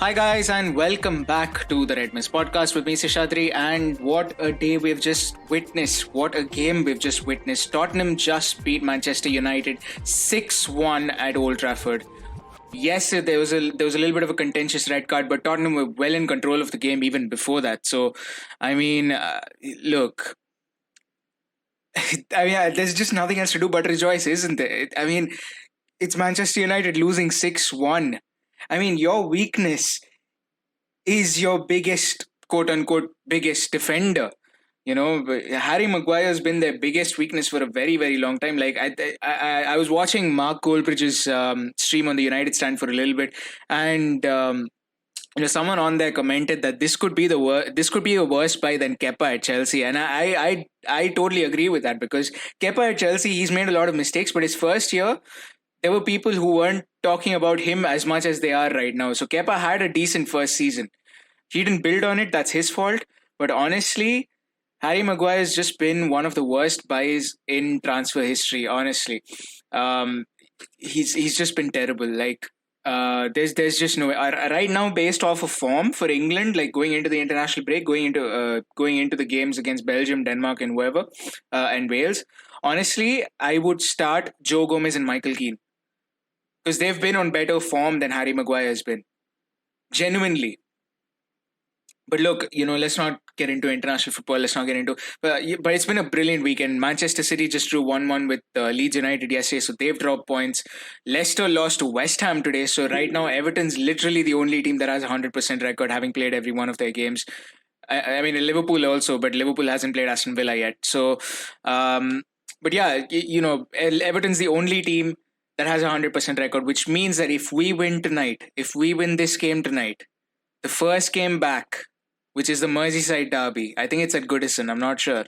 Hi guys, and welcome back to the Red Mist podcast with me, Seshadri. And what a day we've just witnessed! What a game we've just witnessed! Tottenham just beat Manchester United 6-1 at Old Trafford. Yes, there was a little bit of a contentious red card, but Tottenham were well in control of the game even before that. So, I mean, look, there's just nothing else to do but rejoice, isn't there? I mean, it's Manchester United losing 6-1. I mean, your weakness is your biggest, quote unquote, biggest defender. Harry Maguire's been their biggest weakness for a very, very long time. Like I was watching Mark Goldbridge's stream on the United stand for a little bit, and someone on there commented that this could be this could be a worse buy than Kepa at Chelsea, and I totally agree with that because Kepa at Chelsea, he's made a lot of mistakes, but his first year there were people who weren't talking about him as much as they are right now. So Kepa had a decent first season. He didn't build on it. That's his fault. But honestly, Harry Maguire has just been one of the worst buys in transfer history. Honestly, um, he's just been terrible. Like there's just no way. Right now, based off of form for England, like going into the international break, going into the games against Belgium, Denmark, and whoever, and Wales. Honestly, I would start Joe Gomez and Michael Keane because they've been on better form than Harry Maguire has been. Genuinely. But look, let's not get into international football. Let's not get into. But it's been a brilliant weekend. Manchester City just drew 1-1 with Leeds United yesterday, so they've dropped points. Leicester lost to West Ham today, so right now Everton's literally the only team that has a 100% record, having played every one of their games. I mean, Liverpool also, but Liverpool hasn't played Aston Villa yet. So, but yeah, Everton's the only team that has a 100% record, which means that if we win tonight, if we win this game tonight, the first game back, which is the Merseyside derby. I think it's at Goodison, I'm not sure.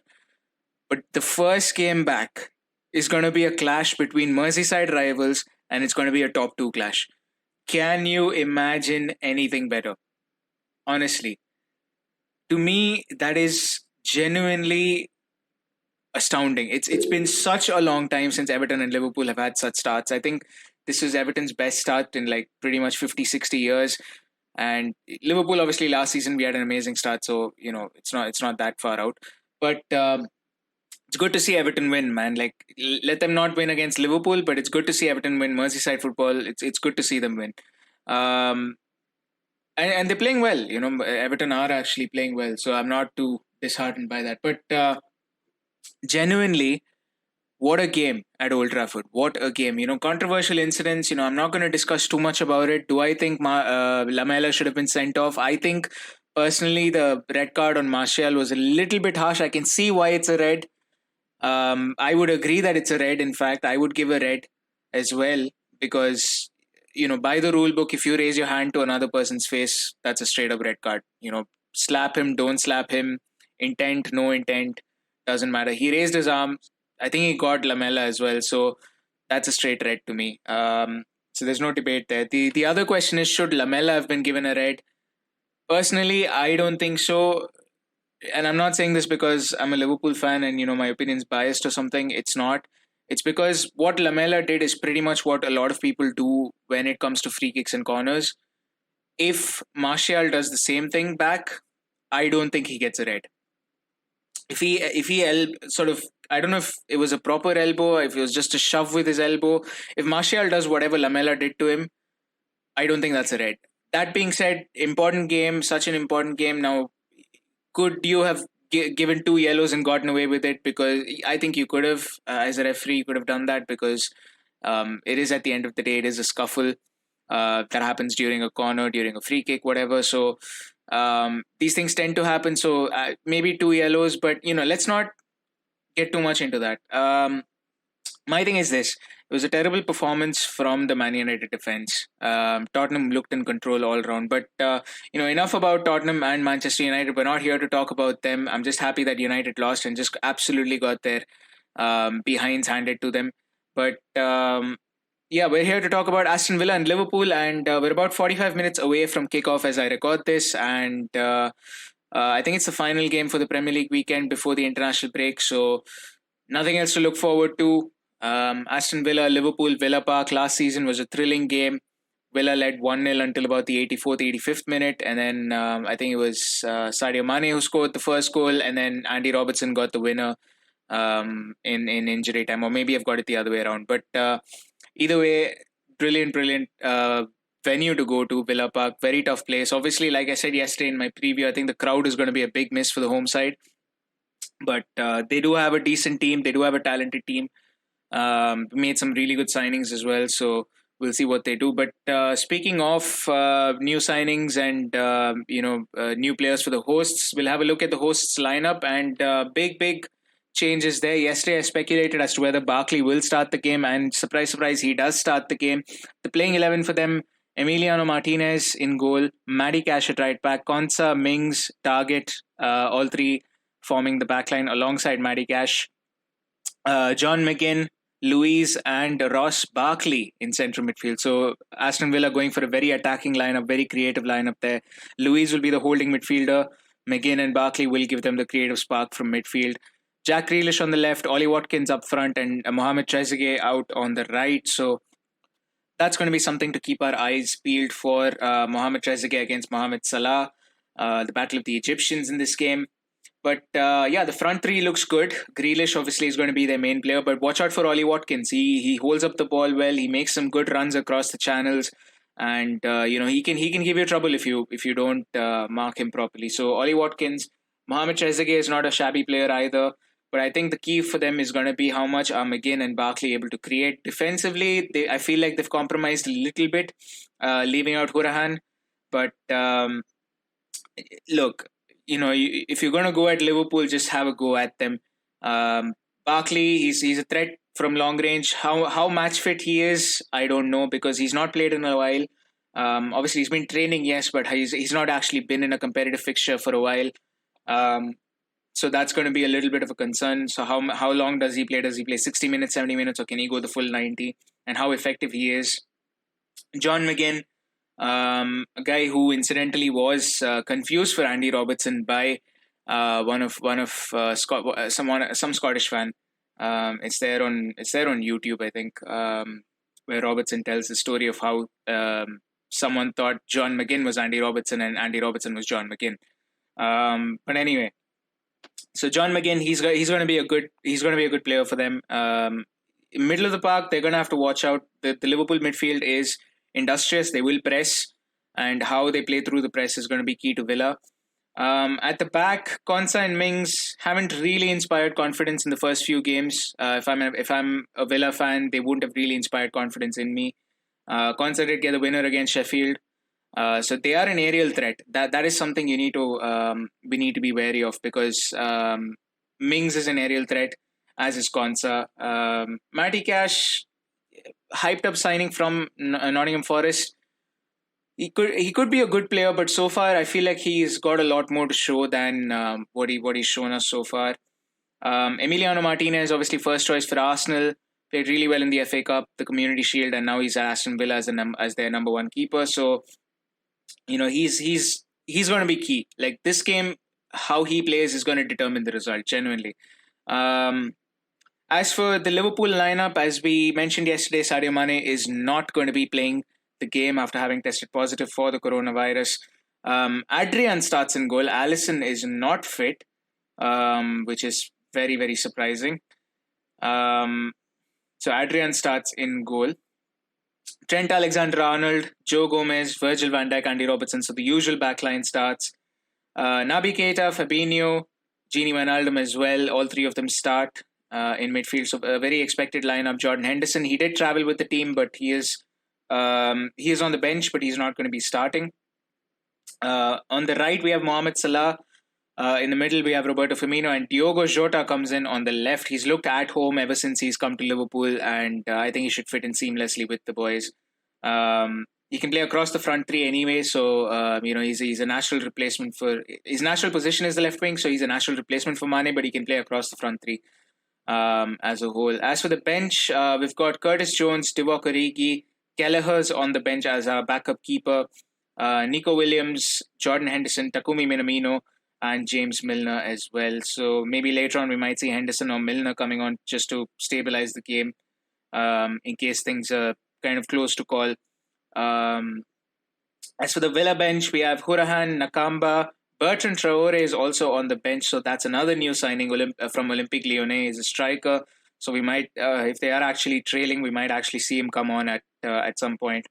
But the first game back is going to be a clash between Merseyside rivals, and it's going to be a top two clash. Can you imagine anything better? Honestly. To me, that is genuinely astounding. It's been such a long time since Everton and Liverpool have had such starts. I think this was Everton's best start in like pretty much 50, 60 years. And Liverpool, obviously, last season we had an amazing start, so it's not that far out. But it's good to see Everton win, man. Like let them not win against Liverpool, but it's good to see Everton win Merseyside football. It's good to see them win. Um, and they're playing well. Everton are actually playing well, so I'm not too disheartened by that. But genuinely, what a game at Old Trafford. What a game. Controversial incidents. I'm not going to discuss too much about it. Do I think Lamela should have been sent off? I think personally the red card on Martial was a little bit harsh. I can see why it's a red. I would agree that it's a red. In fact, I would give a red as well because, by the rule book, if you raise your hand to another person's face, that's a straight up red card. Slap him, don't slap him, intent, no intent, doesn't matter. He raised his arm. I think he got Lamela as well. So that's a straight red to me. So there's no debate there. The other question is, should Lamela have been given a red? Personally, I don't think so. And I'm not saying this because I'm a Liverpool fan and my opinion's biased or something. It's not. It's because what Lamela did is pretty much what a lot of people do when it comes to free kicks and corners. If Martial does the same thing back, I don't think he gets a red. Sort of, I don't know if it was a proper elbow, if it was just a shove with his elbow. If Martial does whatever Lamela did to him, I don't think that's a red. That being said, important game, such an important game. Now, could you have given two yellows and gotten away with it? Because I think you could have, as a referee, you could have done that because it is at the end of the day, it is a scuffle that happens during a corner, during a free kick, whatever. So these things tend to happen. So maybe two yellows, but let's not get too much into that. My thing is this. It was a terrible performance from the Man United defense. Tottenham looked in control all round. But, enough about Tottenham and Manchester United. We're not here to talk about them. I'm just happy that United lost and just absolutely got their behinds handed to them. But, we're here to talk about Aston Villa and Liverpool. And we're about 45 minutes away from kickoff as I record this. And I think it's the final game for the Premier League weekend before the international break. So nothing else to look forward to. Aston Villa, Liverpool, Villa Park last season was a thrilling game Villa led 1-0 until about the 84th, 85th minute. And then I think it was Sadio Mane who scored the first goal. And then Andy Robertson got the winner in injury time. Or maybe I've got it the other way around. But either way, brilliant venue to go to, Villa Park. Very tough place. Obviously, like I said yesterday in my preview, I think the crowd is going to be a big miss for the home side. But they do have a decent team. They do have a talented team. Made some really good signings as well. So we'll see what they do. But speaking of new signings and new players for the hosts, we'll have a look at the hosts lineup and big changes there. Yesterday, I speculated as to whether Barkley will start the game, and surprise, he does start the game. The playing 11 for them: Emiliano Martinez in goal, Matty Cash at right back, Konsa, Mings, Target, all three forming the backline alongside Matty Cash. John McGinn, Luiz, and Ross Barkley in central midfield. So Aston Villa going for a very attacking lineup, very creative lineup there. Luiz will be the holding midfielder. McGinn and Barkley will give them the creative spark from midfield. Jack Grealish on the left, Ollie Watkins up front, and Mohamed Trezeguet out on the right. So that's going to be something to keep our eyes peeled for. Mohamed Trezeguet against Mohamed Salah, the battle of the Egyptians in this game. But the front three looks good. Grealish obviously is going to be their main player, but watch out for Ollie Watkins. He holds up the ball well. He makes some good runs across the channels, and he can give you trouble if you don't mark him properly. So Ollie Watkins, Mohamed Trezeguet is not a shabby player either. But I think the key for them is going to be how much are McGinn and Barkley able to create defensively. I feel like they've compromised a little bit, leaving out Hourihane. But look, if you're going to go at Liverpool, just have a go at them. Barkley, he's a threat from long range. How match fit he is, I don't know, because he's not played in a while. Obviously, he's been training, yes, but he's not actually been in a competitive fixture for a while. So that's going to be a little bit of a concern. So how long does he play? Does he play 60 minutes, 70 minutes, or can he go the full 90? And how effective he is. John McGinn, a guy who incidentally was confused for Andy Robertson by some Scottish fan. It's there on YouTube, I think, where Robertson tells the story of how someone thought John McGinn was Andy Robertson and Andy Robertson was John McGinn. But anyway, so John McGinn, he's going to be a good player for them. Middle of the park, they're going to have to watch out. The Liverpool midfield is industrious. They will press, and how they play through the press is going to be key to Villa. At the back, Konsa and Mings haven't really inspired confidence in the first few games. If I'm a Villa fan, they wouldn't have really inspired confidence in me. Konsa did get the winner against Sheffield. So they are an aerial threat. That is something we need to be wary of, because Mings is an aerial threat, as is Konsa. Matty Cash, hyped up signing from Nottingham Forest. He could be a good player, but so far I feel like he's got a lot more to show than what he's shown us so far. Emiliano Martinez, obviously first choice for Arsenal, played really well in the FA Cup, the Community Shield, and now he's at Aston Villa as their number one keeper. So he's going to be key. Like this game, how he plays is going to determine the result, genuinely. As for the Liverpool lineup, as we mentioned yesterday, Sadio Mane is not going to be playing the game after having tested positive for the coronavirus. Adrian starts in goal. Alisson is not fit, which is very, very surprising. So Adrian starts in goal. Trent Alexander-Arnold, Joe Gomez, Virgil van Dijk, Andy Robertson. So the usual backline starts. Naby Keita, Fabinho, Gini Wijnaldum as well. All three of them start in midfield. So a very expected lineup. Jordan Henderson, he did travel with the team, but he is on the bench, but he's not going to be starting. On the right, we have Mohamed Salah. In the middle, we have Roberto Firmino, and Diogo Jota comes in on the left. He's looked at home ever since he's come to Liverpool, and I think he should fit in seamlessly with the boys. He can play across the front three anyway, so he's a natural replacement for his natural position is the left wing, so he's a natural replacement for Mane, but he can play across the front three as a whole. As for the bench, we've got Curtis Jones, Divock Origi, Kelleher's on the bench as our backup keeper, Nico Williams, Jordan Henderson, Takumi Minamino, and James Milner as well. So maybe later on we might see Henderson or Milner coming on just to stabilize the game in case things are kind of close to call. As for the Villa bench, we have Hurahan, Nakamba, Bertrand Traore is also on the bench, so that's another new signing from Olympique Lyonnais. He's a striker, so we might, if they are actually trailing, we might actually see him come on at some point.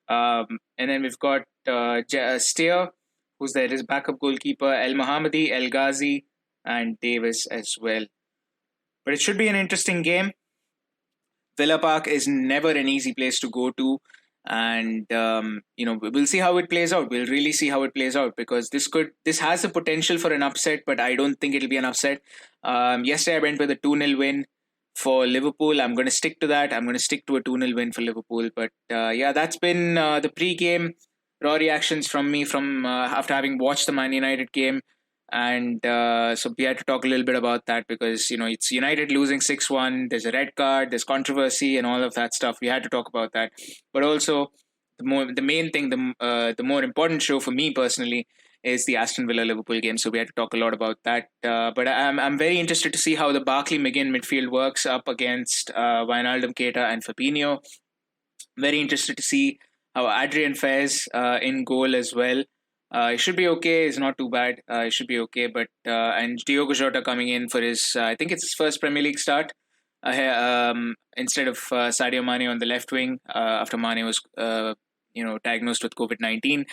And then we've got Steer, who's there, his backup goalkeeper, El Mohammadi, El Ghazi, and Davis as well. But it should be an interesting game. Villa Park is never an easy place to go to. And we'll see how it plays out. We'll really see how it plays out, because this has the potential for an upset, but I don't think it'll be an upset. Yesterday I went with a 2-0 win for Liverpool. I'm going to stick to that. I'm going to stick to a 2-0 win for Liverpool. But that's been the pre-game raw reactions from me from after having watched the Man United game. And so we had to talk a little bit about that, because it's United losing 6-1. There's a red card, there's controversy, and all of that stuff. We had to talk about that. But also, the main thing, the more important show for me personally is the Aston Villa Liverpool game. So we had to talk a lot about that. But I'm very interested to see how the Barkley McGinn midfield works up against Wijnaldum, Keita, and Fabinho. Very interested to see how Adrian fares in goal as well. It should be okay. It's not too bad. It should be okay. But and Diogo Jota coming in for his, I think it's his first Premier League start, instead of Sadio Mane on the left wing after Mane was diagnosed with COVID-19.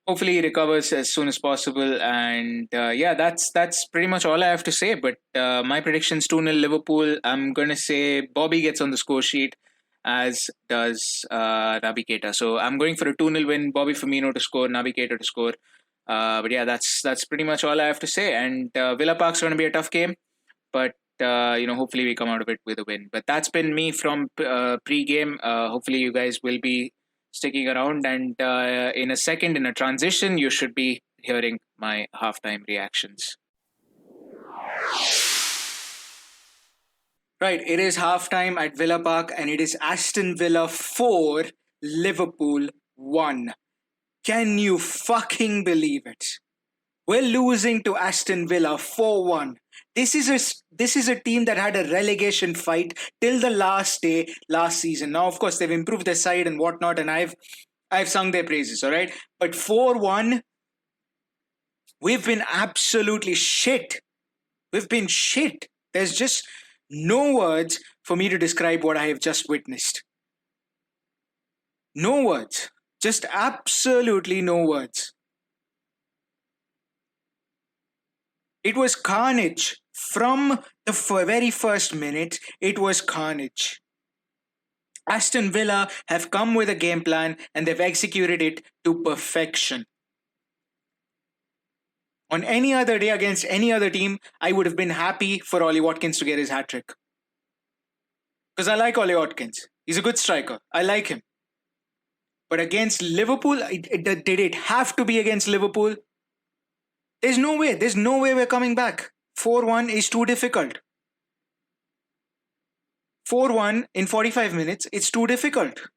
Hopefully he recovers as soon as possible. And that's pretty much all I have to say. But my predictions: 2-0 Liverpool. I'm gonna say Bobby gets on the score sheet, as does Naby Keita. So I'm going for a 2-0 win. Bobby Firmino to score, Naby Keita to score. But yeah, that's pretty much all I have to say. And Villa Park's going to be a tough game, but hopefully we come out of it with a win. But that's been me from pre-game. Hopefully you guys will be sticking around, and in a second, in a transition, you should be hearing my halftime reactions. Right, it is halftime at Villa Park, and it is Aston Villa 4, Liverpool 1. Can you fucking believe it? We're losing to Aston Villa 4-1. This is a team that had a relegation fight till the last day last season. Now, of course, they've improved their side and whatnot, and I've sung their praises, all right? But 4-1, we've been absolutely shit. We've been shit. There's just no words for me to describe what I have just witnessed. No words. Just absolutely no words. It was carnage. From the very first minute, it was carnage. Aston Villa have come with a game plan and they've executed it to perfection. On any other day against any other team, I would have been happy for Ollie Watkins to get his hat-trick. Because I like Ollie Watkins. He's a good striker. I like him. But against Liverpool, did it have to be against Liverpool? There's no way. There's no way we're coming back. 4-1 is too difficult. 4-1 in 45 minutes, it's too difficult.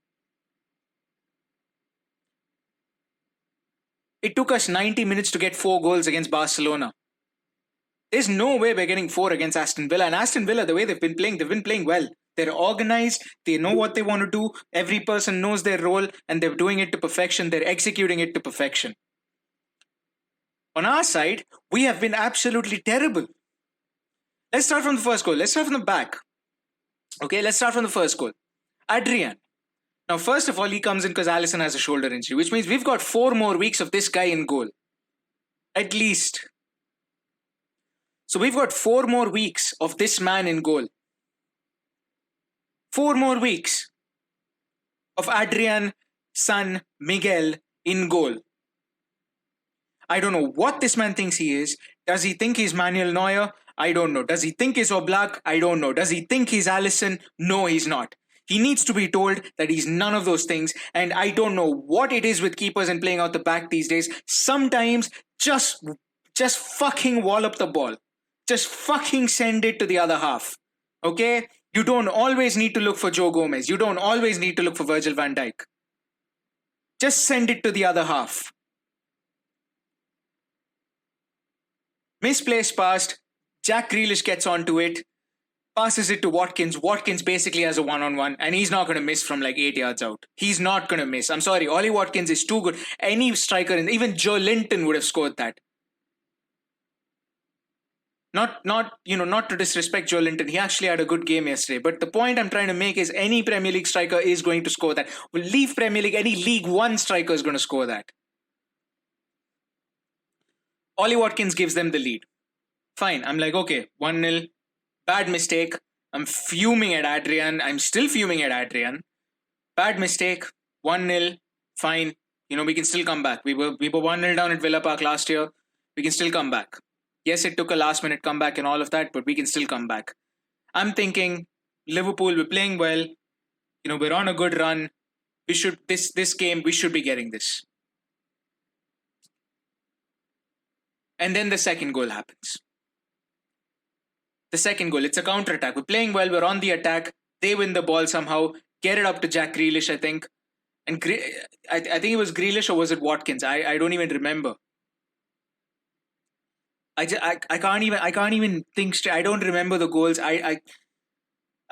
It took us 90 minutes to get 4 goals against Barcelona. There's no way we're getting 4 against Aston Villa. And Aston Villa, the way they've been playing well. They're organized. They know what they want to do. Every person knows their role and they're doing it to perfection. They're executing it to perfection. On our side, we have been absolutely terrible. Let's start from the first goal. Let's start from the back. Okay, let's start from the first goal. Adrian. Now, first of all, he comes in because Alisson has a shoulder injury, which means we've got 4 more weeks of this guy in goal. At least. So we've got 4 more weeks of this man in goal. 4 more weeks of Adrian, son, Miguel in goal. I don't know what this man thinks he is. Does he think he's Manuel Neuer? I don't know. Does he think he's Oblak? I don't know. Does he think he's Alisson? No, he's not. He needs to be told that he's none of those things. And I don't know what it is with keepers and playing out the back these days. Sometimes just fucking wallop the ball. Just fucking send it to the other half. Okay? You don't always need to look for Joe Gomez. You don't always need to look for Virgil van Dijk. Just send it to the other half. Misplaced pass. Jack Grealish gets onto it. passes it to Watkins. Watkins basically has a one-on-one, and he's not going to miss from like 8 yards out. He's not going to miss. I'm sorry, Ollie Watkins is too good. Any striker, even Joe Linton would have scored that. Not to disrespect Joe Linton. He actually had a good game yesterday. But the point I'm trying to make is any Premier League striker is going to score that. Well, leave Premier League, any League One striker is going to score that. Ollie Watkins gives them the lead. Fine. I'm like, okay, 1-0. Bad mistake. I'm fuming at Adrian. I'm still fuming at Adrian. Bad mistake. 1-0. Fine. We can still come back. We were 1-0 down at Villa Park last year. We can still come back. Yes, it took a last-minute comeback and all of that, but we can still come back. I'm thinking, Liverpool, we're playing well. We're on a good run. This game, we should be getting this. And then the second goal happens. The second goal, it's a counter-attack. We're playing well, we're on the attack. They win the ball somehow, get it up to Jack Grealish, I think. And I think it was Grealish, or was it Watkins? I don't even remember. I can't even think straight. I don't remember the goals. I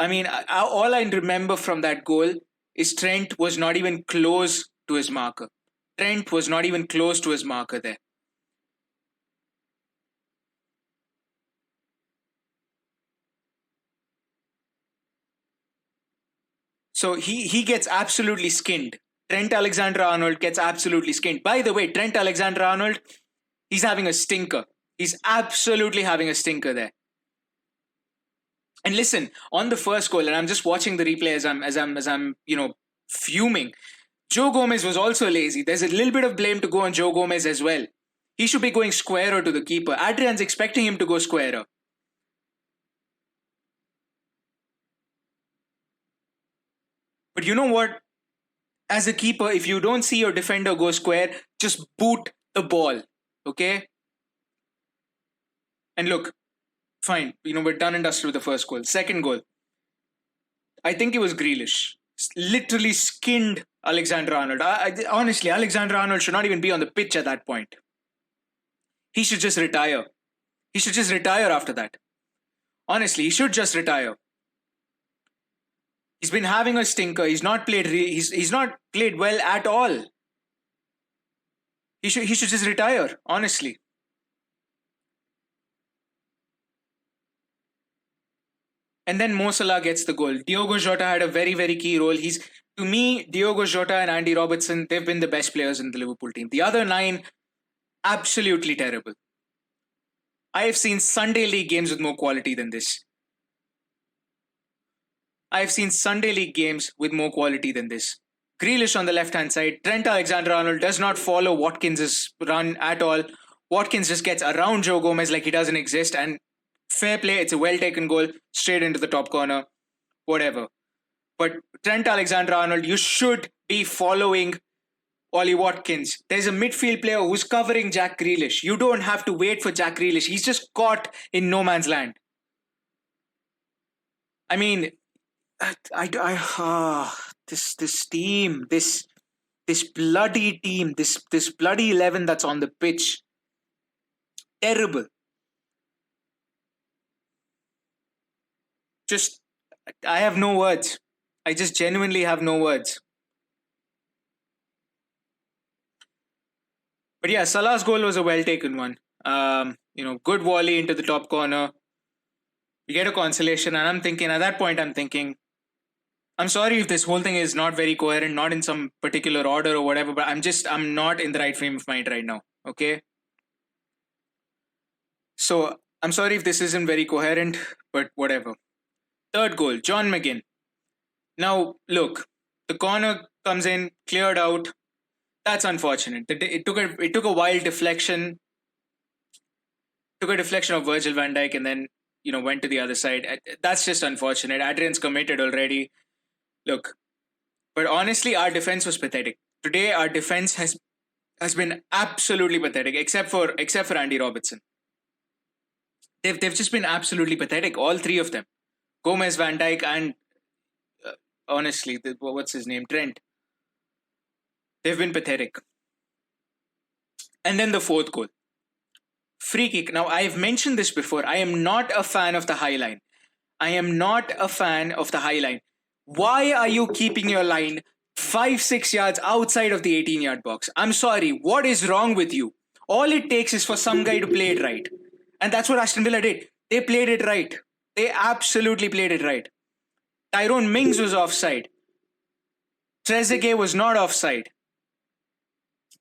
mean, all I remember from that goal is Trent was not even close to his marker. Trent was not even close to his marker there. So he gets absolutely skinned. Trent Alexander-Arnold gets absolutely skinned. By the way, Trent Alexander-Arnold, he's having a stinker. He's absolutely having a stinker there. And listen, on the first goal, and I'm just watching the replay as I'm fuming. Joe Gomez was also lazy. There's a little bit of blame to go on Joe Gomez as well. He should be going squarer to the keeper. Adrian's expecting him to go squarer. But you know what? As a keeper, if you don't see your defender go square, just boot the ball. Okay? And look, fine. We're done and dusted with the first goal. Second goal. I think it was Grealish. Literally skinned Alexander-Arnold. Honestly, Alexander-Arnold should not even be on the pitch at that point. He should just retire. He should just retire after that. Honestly, he should just retire. He's been having a stinker. He's not played. He's not played well at all. He should just retire. Honestly. And then Mo Salah gets the goal. Diogo Jota had a very, very key role. To me, Diogo Jota and Andy Robertson, they've been the best players in the Liverpool team. The other 9, absolutely terrible. I have seen Sunday League games with more quality than this. I've seen Sunday League games with more quality than this. Grealish on the left-hand side. Trent Alexander-Arnold does not follow Watkins' run at all. Watkins just gets around Joe Gomez like he doesn't exist, and fair play, it's a well-taken goal, straight into the top corner, whatever. But Trent Alexander-Arnold, you should be following Ollie Watkins. There's a midfield player who's covering Jack Grealish. You don't have to wait for Jack Grealish. He's just caught in no man's land. I mean, this team, this bloody team, this bloody 11 that's on the pitch, terrible. I have no words. I just genuinely have no words. But yeah, Salah's goal was a well-taken one. Good volley into the top corner. We get a consolation, and at that point, I'm thinking, I'm sorry if this whole thing is not very coherent, not in some particular order or whatever, but I'm not in the right frame of mind right now, okay? So, I'm sorry if this isn't very coherent, but whatever. Third goal, John McGinn. Now, look, the corner comes in, cleared out. That's unfortunate. It took a wild deflection. Took a deflection of Virgil van Dijk and then, went to the other side. That's just unfortunate. Adrian's committed already. Look, but honestly, our defense was pathetic. Today, our defense has been absolutely pathetic, except for Andy Robertson. They've just been absolutely pathetic, all three of them. Gomez, Van Dijk, and honestly, what's his name? Trent. They've been pathetic. And then the fourth goal. Free kick. Now, I've mentioned this before. I am not a fan of the high line. I am not a fan of the high line. Why are you keeping your line 5-6 yards outside of the 18-yard box? I'm sorry, what is wrong with you? All it takes is for some guy to play it right. And that's what Aston Villa did. They played it right. They absolutely played it right. Tyrone Mings was offside. Trezeguet was not offside.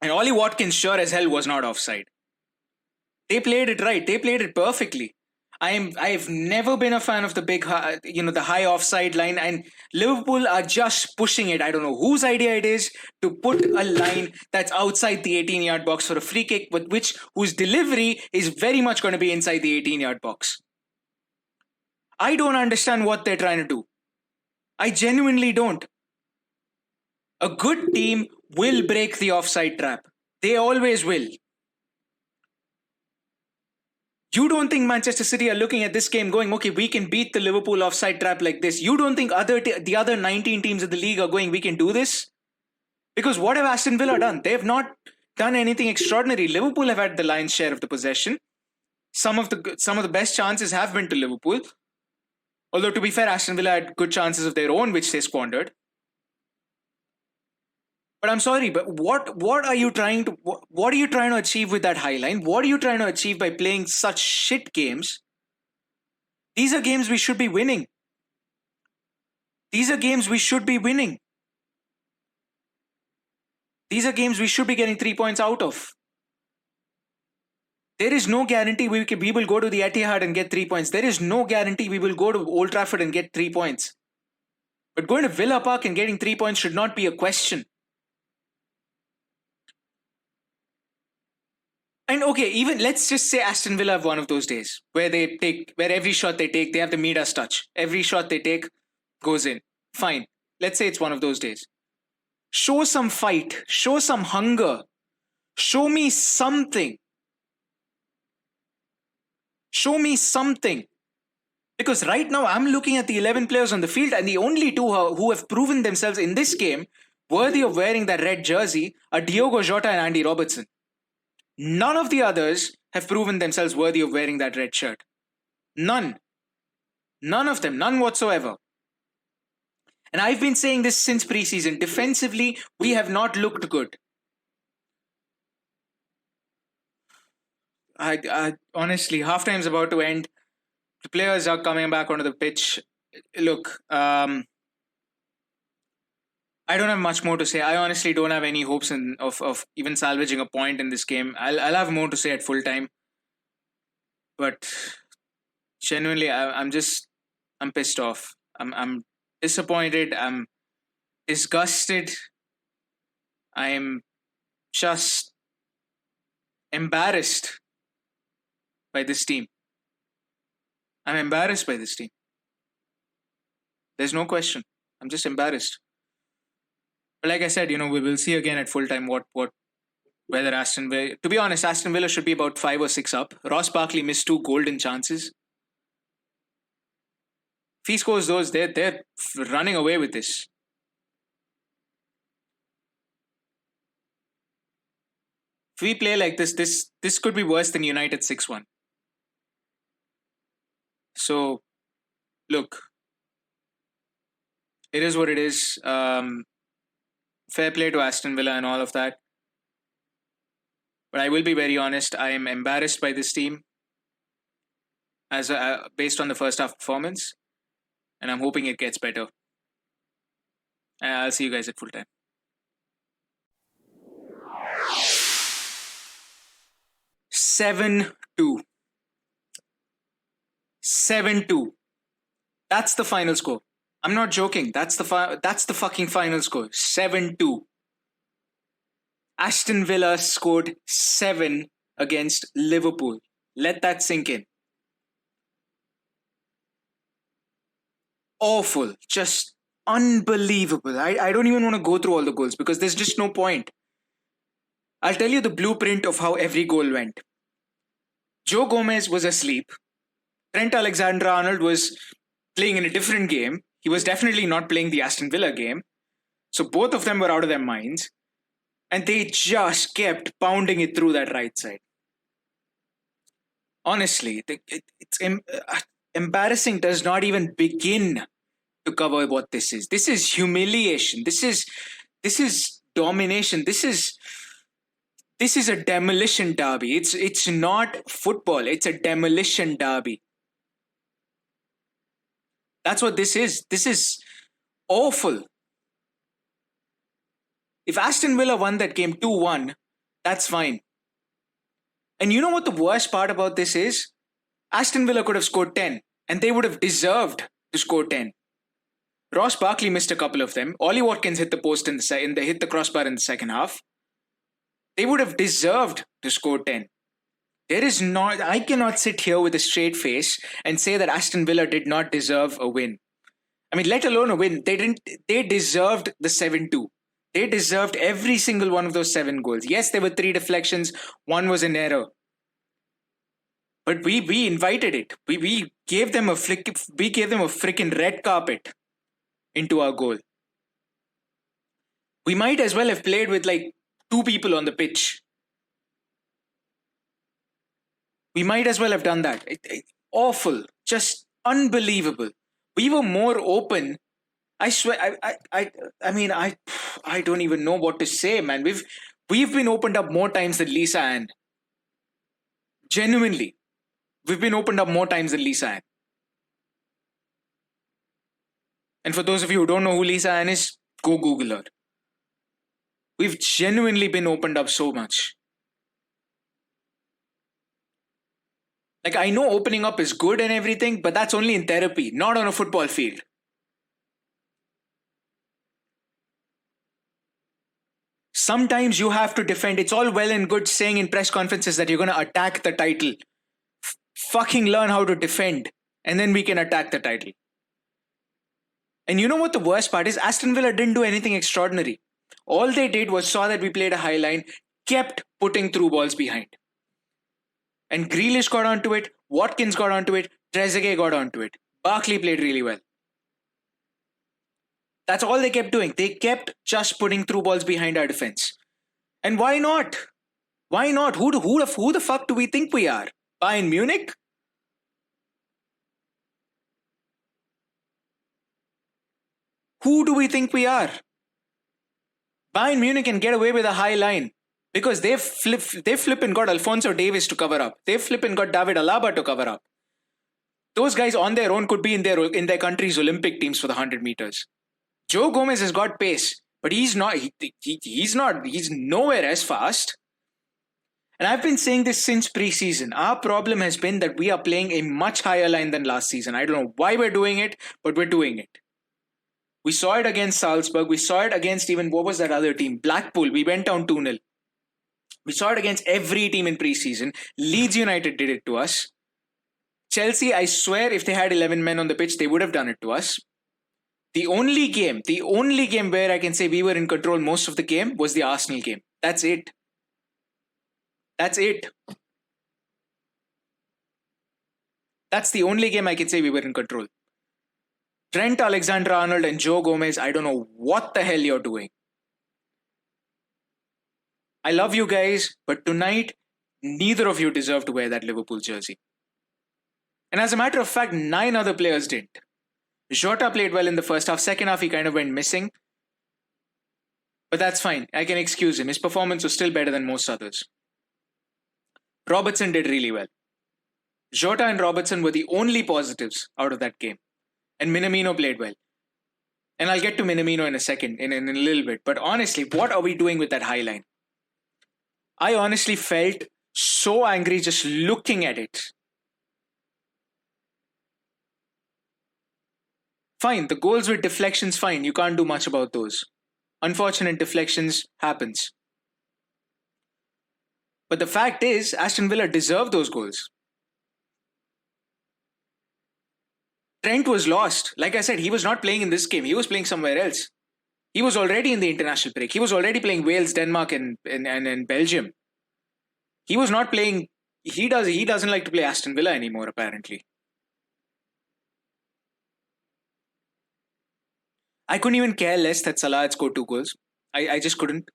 And Ollie Watkins sure as hell was not offside. They played it right. They played it perfectly. I've never been a fan of the the high offside line, and Liverpool are just pushing it. I don't know whose idea it is to put a line that's outside the 18-yard box for a free kick, but whose delivery is very much going to be inside the 18-yard box. I don't understand what they're trying to do. I genuinely don't. A good team will break the offside trap. They always will. You don't think Manchester City are looking at this game going, okay, we can beat the Liverpool offside trap like this? You don't think the other 19 teams of the league are going, we can do this? Because what have Aston Villa done? They have not done anything extraordinary. Liverpool have had the lion's share of the possession. Some of the best chances have been to Liverpool. Although, to be fair, Aston Villa had good chances of their own, which they squandered. But I'm sorry, but what are you trying to achieve with that high line? What are you trying to achieve by playing such shit games? These are games we should be winning. These are games we should be winning. These are games we should be getting 3 points out of. There is no guarantee we will go to the Etihad and get 3 points. There is no guarantee we will go to Old Trafford and get 3 points. But going to Villa Park and getting 3 points should not be a question. And okay, even let's just say Aston Villa have one of those days where every shot they take, they have the Midas touch. Every shot they take goes in. Fine. Let's say it's one of those days. Show some fight. Show some hunger. Show me something. Show me something. Because right now I'm looking at the 11 players on the field, and the only two who have proven themselves in this game worthy of wearing that red jersey are Diogo Jota and Andy Robertson. None of the others have proven themselves worthy of wearing that red shirt. None. None of them. None whatsoever. And I've been saying this since preseason. Defensively, we have not looked good. I honestly, halftime's about to end. The players are coming back onto the pitch. Look, I don't have much more to say. I honestly don't have any hopes of even salvaging a point in this game. I'll have more to say at full time. But genuinely, I'm pissed off. I'm disappointed. I'm disgusted. I'm just embarrassed by this team. I'm embarrassed by this team. There's no question. I'm just embarrassed. But like I said, we will see again at full time whether Aston Villa. To be honest, Aston Villa should be about 5 or 6 up. Ross Barkley missed 2 golden chances. If he scores those, they're running away with this. If we play like this could be worse than United 6-1. So, look, it is what it is. Fair play to Aston Villa and all of that. But I will be very honest, I am embarrassed by this team based on the first half performance. And I'm hoping it gets better. And I'll see you guys at full time. (7-2). 7-2. That's the final score. I'm not joking. That's the fucking final score. 7-2. Aston Villa scored 7 against Liverpool. Let that sink in. Awful. Just unbelievable. I don't even want to go through all the goals because there's just no point. I'll tell you the blueprint of how every goal went. Joe Gomez was asleep. Trent Alexander-Arnold was playing in a different game. He was definitely not playing the Aston Villa game. So both of them were out of their minds. And they just kept pounding it through that right side. Honestly, embarrassing does not even begin to cover what this is. This is humiliation. This is domination. This is a demolition derby. It's not football. It's a demolition derby. That's what this is. This is awful. If Aston Villa won that game 2-1, that's fine. And you know what the worst part about this is? Aston Villa could have scored 10, and they would have deserved to score 10. Ross Barkley missed a couple of them. Ollie Watkins hit the post hit the crossbar in the second half. They would have deserved to score 10. I cannot sit here with a straight face and say that Aston Villa did not deserve a win. I mean, let alone a win. They deserved the 7-2. They deserved every single one of those 7 goals. Yes, there were 3 deflections. 1 was an error. But we invited it. We gave them a freaking red carpet into our goal. We might as well have played with like 2 people on the pitch. We might as well have done that. Awful. Just unbelievable. We were more open. I swear, I don't even know what to say, man. We've been opened up more times than Lisa Ann. Genuinely. We've been opened up more times than Lisa Ann. And for those of you who don't know who Lisa Ann is, go Google her. We've genuinely been opened up so much. Like, I know opening up is good and everything, but that's only in therapy, not on a football field. Sometimes you have to defend. It's all well and good saying in press conferences that you're going to attack the title. Fucking learn how to defend, and then we can attack the title. And you know what the worst part is? Aston Villa didn't do anything extraordinary. All they did was saw that we played a high line, kept putting through balls behind. And Grealish got onto it, Watkins got onto it, Trezeguet got onto it. Barkley played really well. That's all they kept doing. They kept just putting through balls behind our defense. And why not? Why not? Who the fuck do we think we are? Bayern Munich? Who do we think we are? Bayern Munich can get away with a high line because they've flippin' got Alphonso Davies to cover up. They've flippin' got David Alaba to cover up. Those guys on their own could be in their country's Olympic teams for the 100 meters. Joe Gomez has got pace, but he's nowhere as fast. And I've been saying this since preseason. Our problem has been that we are playing a much higher line than last season. I don't know why we're doing it, but we're doing it. We saw it against Salzburg. We saw it against even, what was that other team? Blackpool. We went down 2-0. We saw it against every team in preseason. Leeds United did it to us. Chelsea, I swear, if they had 11 men on the pitch, they would have done it to us. The only game where I can say we were in control most of the game was the Arsenal game. That's it. That's it. That's the only game I can say we were in control. Trent Alexander-Arnold and Joe Gomez, I don't know what the hell you're doing. I love you guys, but tonight, neither of you deserve to wear that Liverpool jersey. And as a matter of fact, 9 other players didn't. Jota played well in the first half. Second half, he kind of went missing. But that's fine. I can excuse him. His performance was still better than most others. Robertson did really well. Jota and Robertson were the only positives out of that game. And Minamino played well. And I'll get to Minamino in a second, in a little bit. But honestly, what are we doing with that high line? I honestly felt so angry just looking at it. Fine, the goals with deflections, fine. You can't do much about those. Unfortunate deflections happens. But the fact is, Aston Villa deserved those goals. Trent was lost. Like I said, he was not playing in this game. He was playing somewhere else. He was already in the international break. He was already playing Wales, Denmark, and Belgium. He was not playing. He doesn't like to play Aston Villa anymore, apparently. I couldn't even care less that Salah had scored 2 goals. I just couldn't.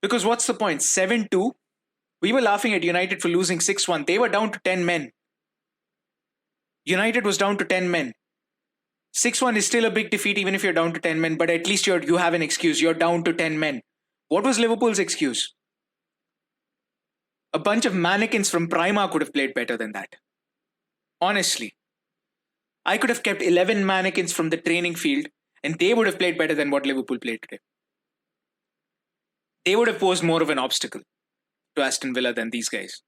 Because what's the point? 7-2. We were laughing at United for losing 6-1. They were down to 10 men. United was down to 10 men. 6-1 is still a big defeat even if you're down to 10 men, but at least you have an excuse. You're down to 10 men. What was Liverpool's excuse? A bunch of mannequins from Primark would have played better than that. Honestly. I could have kept 11 mannequins from the training field and they would have played better than what Liverpool played today. They would have posed more of an obstacle to Aston Villa than these guys.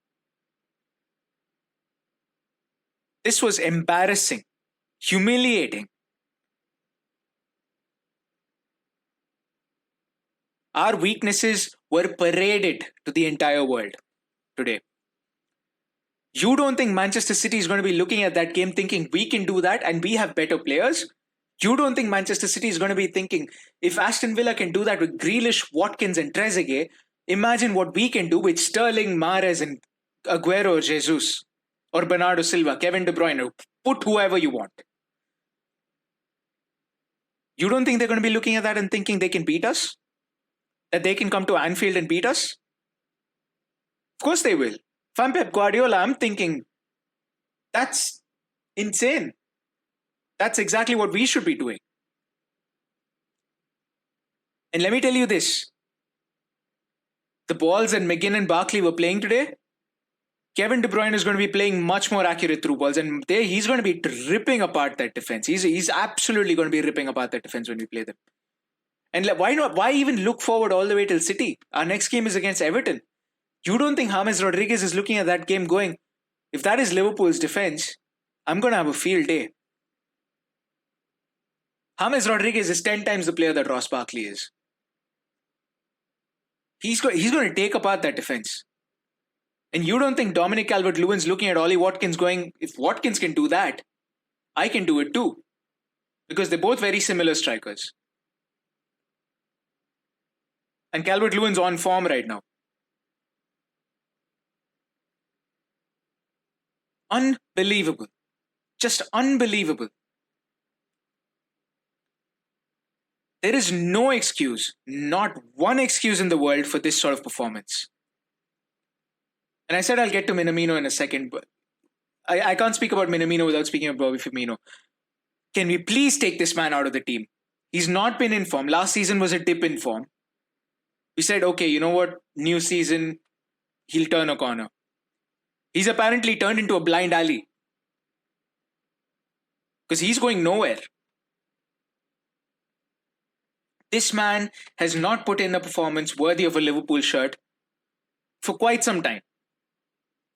This was embarrassing, humiliating. Our weaknesses were paraded to the entire world today. You don't think Manchester City is going to be looking at that game thinking we can do that and we have better players? You don't think Manchester City is going to be thinking if Aston Villa can do that with Grealish, Watkins and Trezeguet, imagine what we can do with Sterling, Mahrez and Aguero or Jesus or Bernardo Silva, Kevin De Bruyne, put whoever you want. You don't think they're going to be looking at that and thinking they can beat us? That they can come to Anfield and beat us? Of course they will. If I'm Pep Guardiola, I'm thinking, that's insane. That's exactly what we should be doing. And let me tell you this. The balls that McGinn and Barkley were playing today, Kevin De Bruyne is going to be playing much more accurate through balls. And he's going to be ripping apart that defense. He's absolutely going to be ripping apart that defense when we play them. And why not? Why even look forward all the way till City? Our next game is against Everton. You don't think James Rodriguez is looking at that game going, if that is Liverpool's defense, I'm going to have a field day. James Rodriguez is 10 times the player that Ross Barkley is. He's going to take apart that defense. And you don't think Dominic Calvert-Lewin's looking at Ollie Watkins going, if Watkins can do that, I can do it too. Because they're both very similar strikers. And Calvert-Lewin's on form right now. Unbelievable. Just unbelievable. There is no excuse, not one excuse in the world for this sort of performance. And I said I'll get to Minamino in a second, but I can't speak about Minamino without speaking of Bobby Firmino. Can we please take this man out of the team? He's not been in form. Last season was a dip in form. We said, okay, you know what? New season, he'll turn a corner. He's apparently turned into a blind alley. Because he's going nowhere. This man has not put in a performance worthy of a Liverpool shirt for quite some time.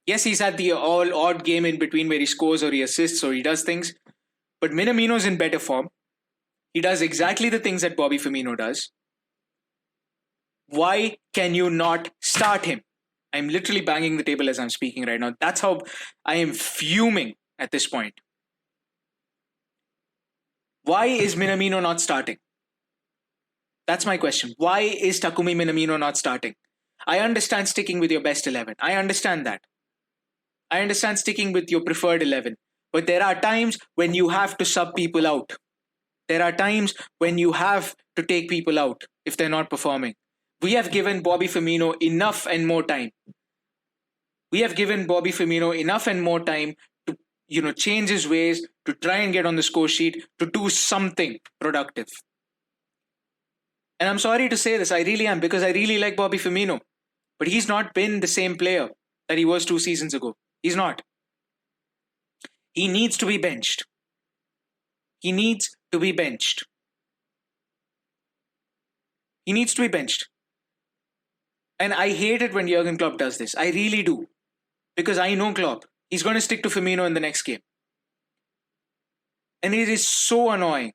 Yes, he's had the all odd game in between where he scores or he assists or he does things. But Minamino's in better form. He does exactly the things that Bobby Firmino does. Why can you not start him? I'm literally banging the table as I'm speaking right now. That's how I am fuming at this point. Why is Minamino not starting? That's my question. Why is Takumi Minamino not starting? I understand sticking with your best 11. I understand that. I understand sticking with your preferred 11. But there are times when you have to sub people out. There are times when you have to take people out if they're not performing. We have given Bobby Firmino enough and more time. We have given Bobby Firmino enough and more time to, change his ways, to try and get on the score sheet, to do something productive. And I'm sorry to say this, I really am, because I really like Bobby Firmino. But he's not been the same player that he was 2 seasons ago. He's not. He needs to be benched. He needs to be benched. He needs to be benched. And I hate it when Jurgen Klopp does this. I really do. Because I know Klopp. He's going to stick to Firmino in the next game. And it is so annoying.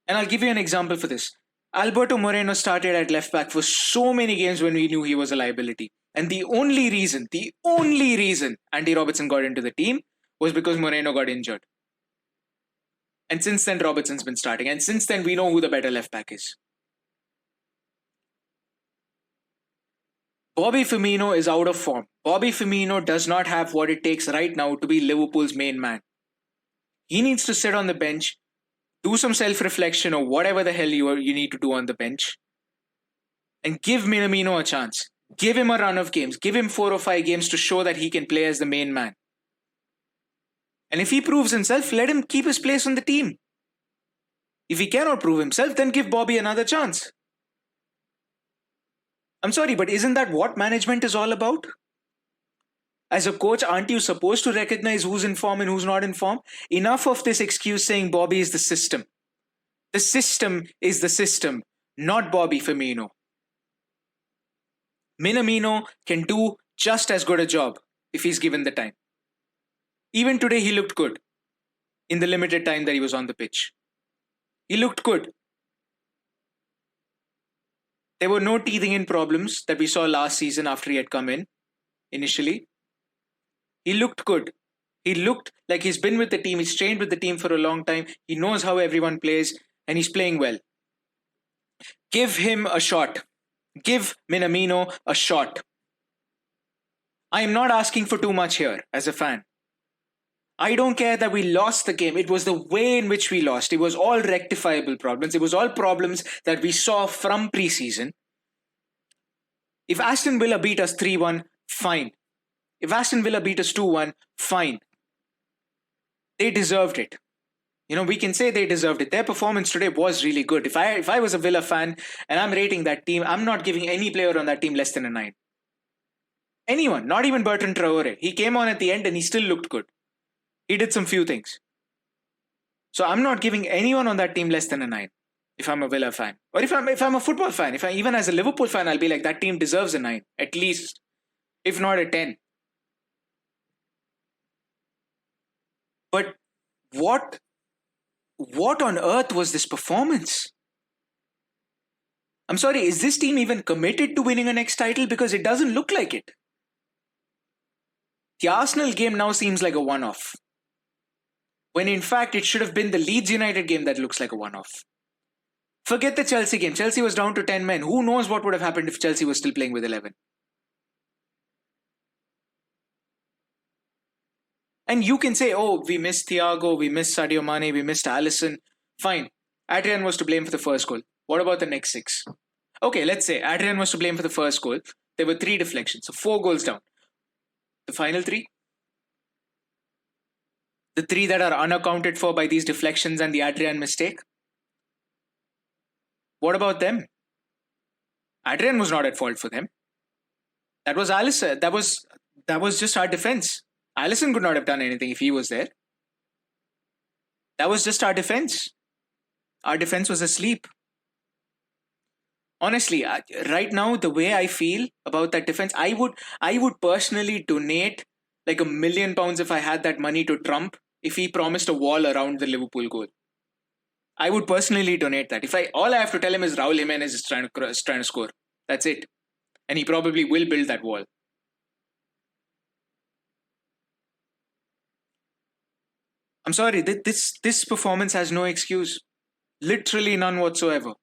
And I'll give you an example for this. Alberto Moreno started at left back for so many games when we knew he was a liability. And the only reason Andy Robertson got into the team was because Moreno got injured. And since then, Robertson's been starting. And since then, we know who the better left back is. Bobby Firmino is out of form. Bobby Firmino does not have what it takes right now to be Liverpool's main man. He needs to sit on the bench, do some self-reflection or whatever the hell you need to do on the bench, and give Minamino a chance. Give him a run of games. Give him 4 or 5 games to show that he can play as the main man. And if he proves himself, let him keep his place on the team. If he cannot prove himself, then give Bobby another chance. I'm sorry, but isn't that what management is all about? As a coach, aren't you supposed to recognize who's in form and who's not in form? Enough of this excuse saying Bobby is the system. The system is the system, not Bobby Firmino. Minamino can do just as good a job if he's given the time. Even today, he looked good in the limited time that he was on the pitch. He looked good. There were no teething in problems that we saw last season after he had come in initially. He looked good. He looked like he's been with the team. He's trained with the team for a long time. He knows how everyone plays and he's playing well. Give him a shot. Give Minamino a shot. I am not asking for too much here as a fan. I don't care that we lost the game. It was the way in which we lost. It was all rectifiable problems. It was all problems that we saw from preseason. If Aston Villa beat us 3-1, fine. If Aston Villa beat us 2-1, fine. They deserved it. We can say they deserved it. Their performance today was really good. If I was a Villa fan and I'm rating that team, I'm not giving any player on that team less than a 9. Anyone, not even Bertrand Traore. He came on at the end and he still looked good. He did some few things. So I'm not giving anyone on that team less than a 9 if I'm a Villa fan. Or if I'm a football fan, even as a Liverpool fan, I'll be like, that team deserves a 9, at least, if not a 10. But what on earth was this performance? I'm sorry, is this team even committed to winning a next title? Because it doesn't look like it. The Arsenal game now seems like a one-off, when in fact it should have been the Leeds United game that looks like a one-off. Forget the Chelsea game. Chelsea was down to 10 men. Who knows what would have happened if Chelsea was still playing with 11? And you can say, oh, we missed Thiago, we missed Sadio Mane, we missed Alisson. Fine. Adrian was to blame for the first goal. What about the next 6? Okay, let's say Adrian was to blame for the first goal. There were 3 deflections, so 4 goals down. The final 3? The 3 that are unaccounted for by these deflections and the Adrian mistake? What about them? Adrian was not at fault for them. That was Alisson. That was just our defense. Alisson could not have done anything if he was there. That was just our defense. Our defense was asleep. Honestly, right now, the way I feel about that defense, I would personally donate like £1 million if I had that money to Trump if he promised a wall around the Liverpool goal. I would personally donate that. All I have to tell him is Raul Jimenez is trying to score. That's it. And he probably will build that wall. I'm sorry, this performance has no excuse. Literally none whatsoever.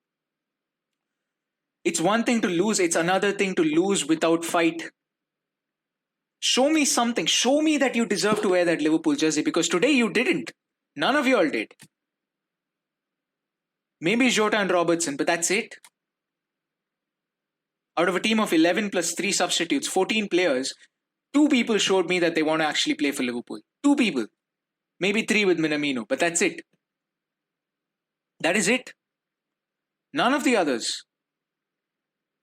It's one thing to lose, it's another thing to lose without fight. Show me something. Show me that you deserve to wear that Liverpool jersey, because today you didn't. None of you all did. Maybe Jota and Robertson, but that's it. Out of a team of 11 plus 3 substitutes, 14 players, 2 people showed me that they want to actually play for Liverpool. 2 people. Maybe 3 with Minamino, but that's it. That is it. None of the others.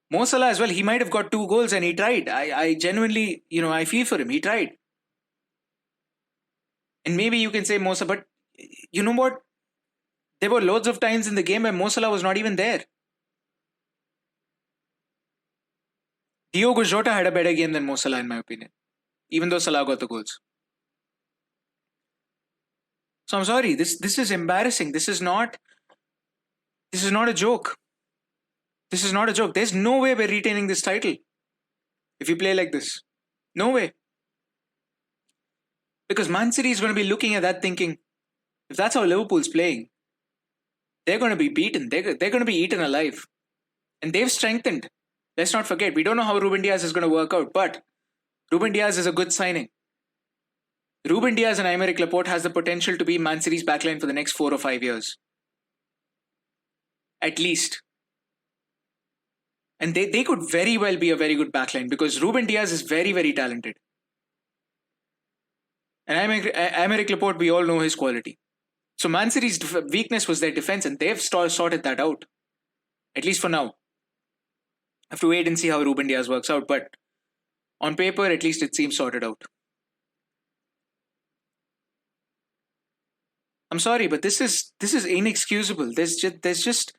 Mo Salah as well, he might have got 2 goals and he tried. I genuinely, I feel for him. He tried. And maybe you can say Mo Salah, but you know what? There were loads of times in the game where Mo Salah was not even there. Diogo Jota had a better game than Mo Salah in my opinion. Even though Salah got the goals. So I'm sorry, this is embarrassing. This is not a joke. This is not a joke. There's no way we're retaining this title if you play like this. No way. Because Man City is going to be looking at that thinking, if that's how Liverpool's playing, they're going to be beaten. They're going to be eaten alive. And they've strengthened. Let's not forget, we don't know how Ruben Diaz is going to work out, but Ruben Diaz is a good signing. Ruben Diaz and Aymeric Laporte has the potential to be Man City's backline for the next 4 or 5 years. At least. And they could very well be a very good backline because Ruben Diaz is very, very talented. And Aymeric Laporte, we all know his quality. So Man City's weakness was their defense, and they've sorted that out. At least for now. I have to wait and see how Ruben Diaz works out, but on paper, at least it seems sorted out. I'm sorry, but this is inexcusable. There's just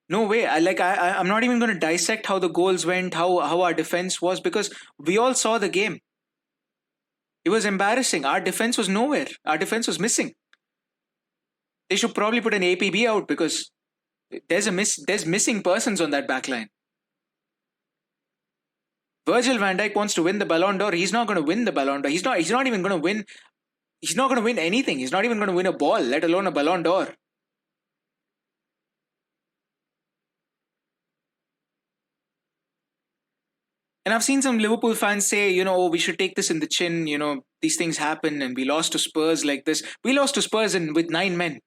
no way. I'm not even going to dissect how the goals went, how our defense was, because we all saw the game. It was embarrassing. Our defense was nowhere. Our defense was missing. They should probably put an APB out because there's missing persons on that back line. Virgil van Dijk wants to win the Ballon d'Or. He's not going to win the Ballon d'Or. He's not even going to win. He's not going to win anything. He's not even going to win a ball, let alone a Ballon d'Or. And I've seen some Liverpool fans say, we should take this in the chin. These things happen, and we lost to Spurs like this. We lost to Spurs with 9 men.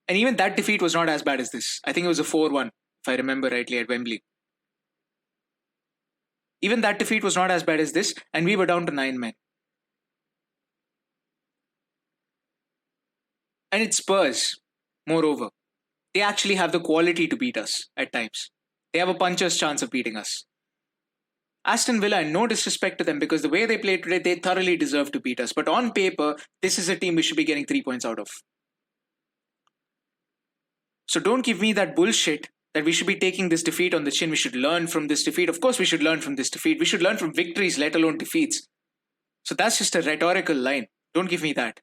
And even that defeat was not as bad as this. I think it was a 4-1, if I remember rightly, at Wembley. Even that defeat was not as bad as this, and we were down to 9 men. And it's Spurs, moreover. They actually have the quality to beat us at times. They have a puncher's chance of beating us. Aston Villa, and no disrespect to them, because the way they played today, they thoroughly deserve to beat us. But on paper, this is a team we should be getting 3 points out of. So don't give me that bullshit that we should be taking this defeat on the chin. We should learn from this defeat. Of course we should learn from this defeat. We should learn from victories, let alone defeats. So that's just a rhetorical line. Don't give me that.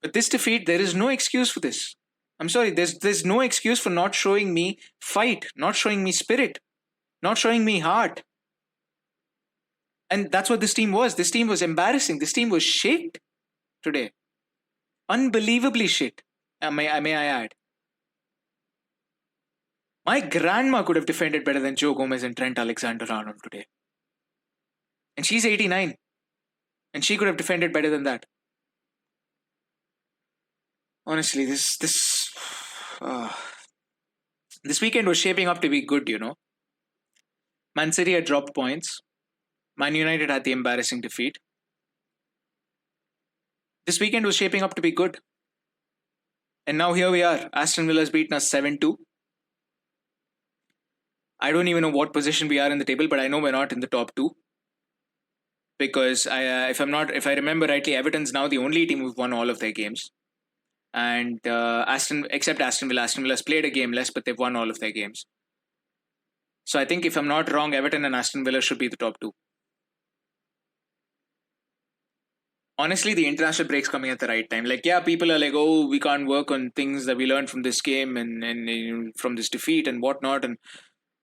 But this defeat, there is no excuse for this. I'm sorry, there's no excuse for not showing me fight, not showing me spirit, not showing me heart. And that's what this team was. This team was embarrassing. This team was shit today. Unbelievably shit, may I add. My grandma could have defended better than Joe Gomez and Trent Alexander-Arnold today. And she's 89. And she could have defended better than that. Honestly, this weekend was shaping up to be good, Man City had dropped points. Man United had the embarrassing defeat. This weekend was shaping up to be good. And now here we are. Aston Villa's beaten us 7-2. I don't even know what position we are in the table, but I know we're not in the top 2. Because if I remember rightly, Everton's now the only team who've won all of their games. And except Aston Villa. Aston Villa's played a game less, but they've won all of their games. So I think if I'm not wrong, Everton and Aston Villa should be the top 2. Honestly, the international break's coming at the right time. People are like, oh, we can't work on things that we learned from this game and from this defeat and whatnot. And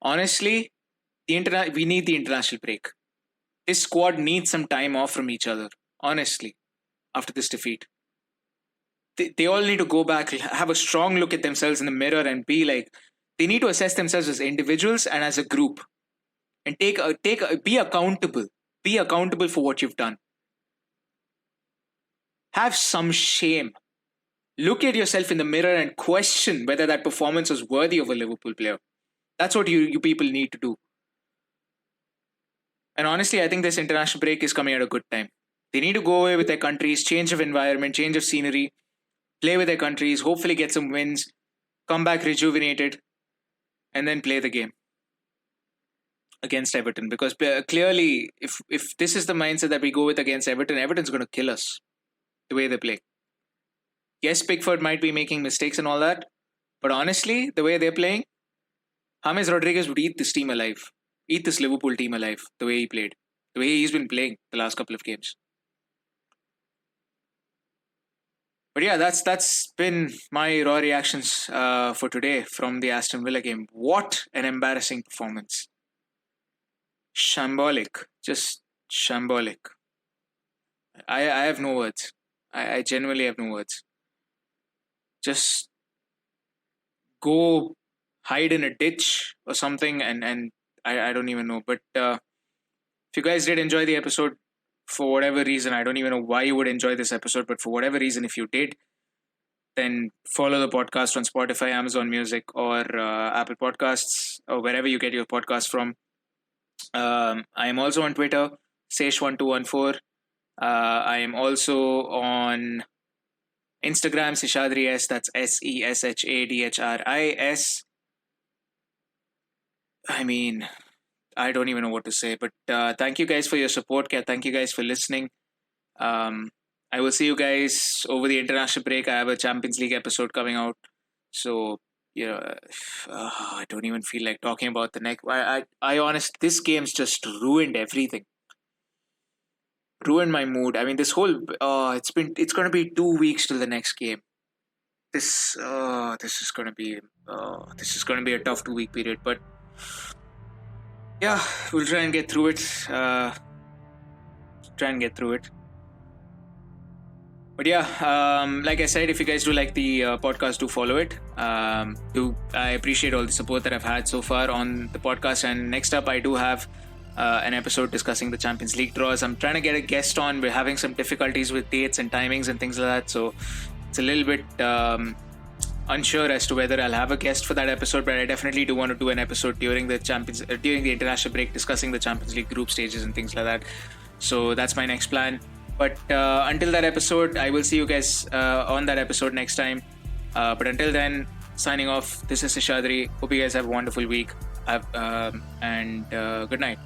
honestly, we need the international break. This squad needs some time off from each other, honestly, after this defeat. They all need to go back, have a strong look at themselves in the mirror and be like, they need to assess themselves as individuals and as a group. And be accountable. Be accountable for what you've done. Have some shame. Look at yourself in the mirror and question whether that performance was worthy of a Liverpool player. That's what you people need to do. And honestly, I think this international break is coming at a good time. They need to go away with their countries, change of environment, change of scenery, play with their countries, hopefully get some wins, come back rejuvenated, and then play the game against Everton. Because clearly, if this is the mindset that we go with against Everton, Everton's going to kill us the way they play. Yes, Pickford might be making mistakes and all that, but honestly, the way they're playing, James Rodriguez would eat this team alive. Eat this Liverpool team alive, the way he played. The way he's been playing the last couple of games. But yeah, that's been my raw reactions for today from the Aston Villa game. What an embarrassing performance. Shambolic. Just shambolic. I have no words. I genuinely have no words. Just go hide in a ditch or something and I don't even know. But if you guys did enjoy the episode, for whatever reason, I don't even know why you would enjoy this episode, but for whatever reason, if you did, then follow the podcast on Spotify, Amazon Music, or Apple Podcasts, or wherever you get your podcasts from. I am also on Twitter, Sesh1214. I am also on Instagram, Seshadris. That's Seshadhris. I mean, I don't even know what to say, but thank you guys for your support. Thank you guys for listening. I will see you guys over the international break. I have a Champions League episode coming out. So, I don't even feel like talking about the next. I honest, this game's just ruined everything. Ruined my mood. I mean, this whole, it's going to be 2 weeks till the next game. This is going to be a tough 2 week period, but yeah, we'll try and get through it. But yeah, like I said, if you guys do like the podcast, do follow it. I appreciate all the support that I've had so far on the podcast. And next up, I do have an episode discussing the Champions League draws. I'm trying to get a guest on. We're having some difficulties with dates and timings and things like that. So it's a little bit unsure as to whether I'll have a guest for that episode. But I definitely do want to do an episode during the international break, discussing the Champions League group stages and things like that. So that's my next plan. But until that episode, I will see you guys on that episode next time. But until then, signing off. This is Seshadri. Hope you guys have a wonderful week. And good night.